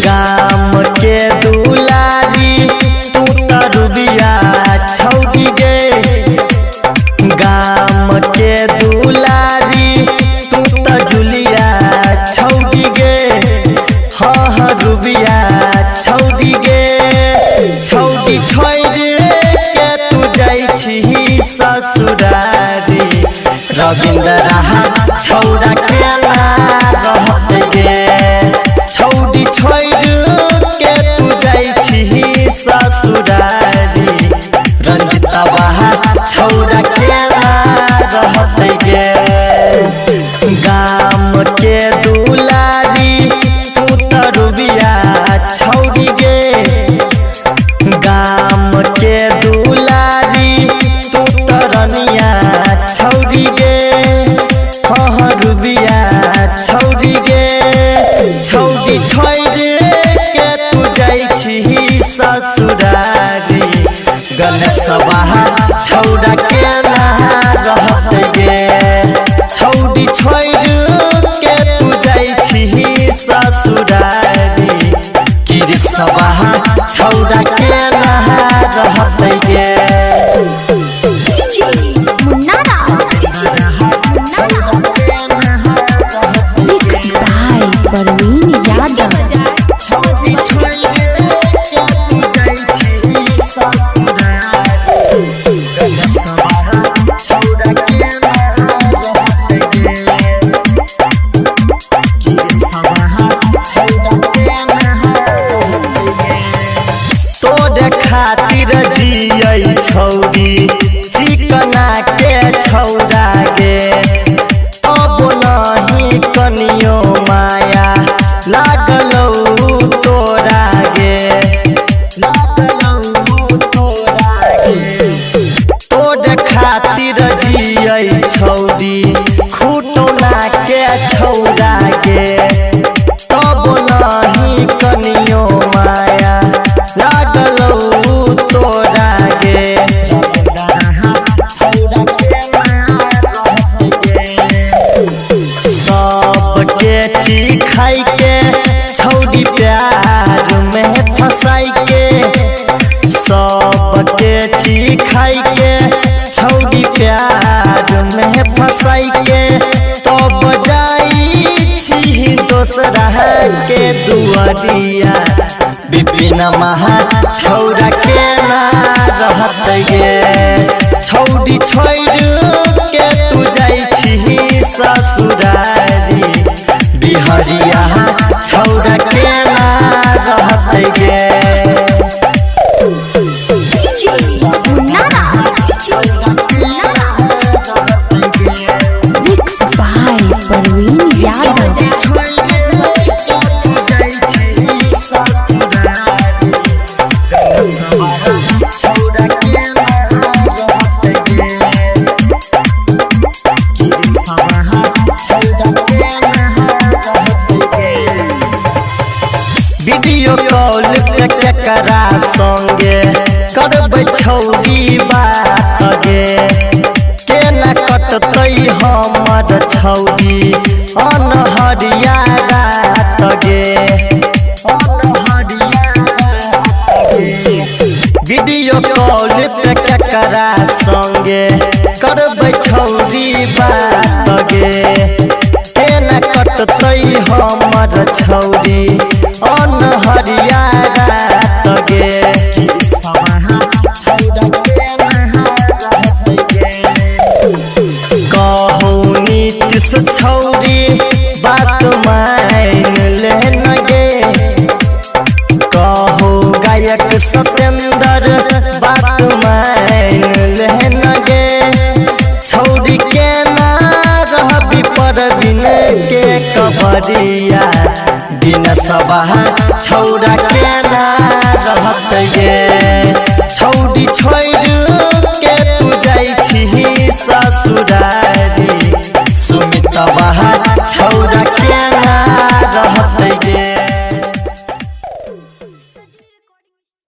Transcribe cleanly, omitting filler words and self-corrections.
गाम के दुलारी तू तरुबिया छौड़ी गे, गाम के दुलारी तू तजुलिया छौड़ी गे, हाँ हाँ रुबिया छौड़ी गे। छौड़ी छोड़ के तू जाई छी ससुरारी, रविंद्र छौड़ा के ना रहत गे। छौड़ी छोड़ के तू जाई छी ससुरारी, रंजितवा छौड़ा के ना रहत गे। गाम के दुलारी तू तरुबिया छौड़ी गे, गाम के दुलारी तू तरनिया छौड़ी गे, हाँ हाँ रुबिया छौड़ी गे। छौड़ी छोड़ के तू जाई छी ससुरारी, गणेशवा छौड़ा के ना रहत गे। छौड़ी छोड़ के तू जाई छी ससुरारी, कृष्णवा छौड़ा के ना रहत गे। परवीन यादव छौड़ी छोड़ के तू जाई छी ससुरारी, गणेशवा छौड़ा के ना रहत गे। कृष्णवा छौड़ा के ना रहत गे। तोरे खातिर जियै छौड़ी चिकना के छौड़ा गे, अब नहीं कनियो माया लागलौ तोरा गे, लागलौ तोरा गे। तोरे खातिर जियै छौड़ी खुटौना के छौड़ा गे, तब नहीं कनियो माया लागलौ तोरा गे। सबके चिखाई के छौड़ी प्यार में फंसाई के, सबके चिखाई के छौड़ी प्यार में फंसाई के, तब जाई छी दोसरा के दुआरिया, विपिन महा छौड़ा के ना रहत गे। छौड़ी छोड़ के तू जाई छी ससुरारी, बिहरिया छौड़ा के ना रहत गे। परवीन यादव वीडियो कॉल पे केकरा संगे करबै छौड़ी बात गे, के ना कटतै हमर छौड़ी अनहरिया रात गे, अनहरिया रात गे। वीडियो कॉल पे केकरा संगे करबै छौड़ी बात गे, के ना कटतै हमर छौड़ी अनहरिया रात गे। कहू नीतीश छौड़ी बात मान लेन गे, कहू गायक सत्येंद्र बात मान लेन गे। छौड़ी के ना रहबी परवीन के कबरिया, दिनसवा छौड़ा के ना रहत गे। छौड़ी छोड़ के तू जाई छी ससुरारी, सुमित तबाह छौरा के ना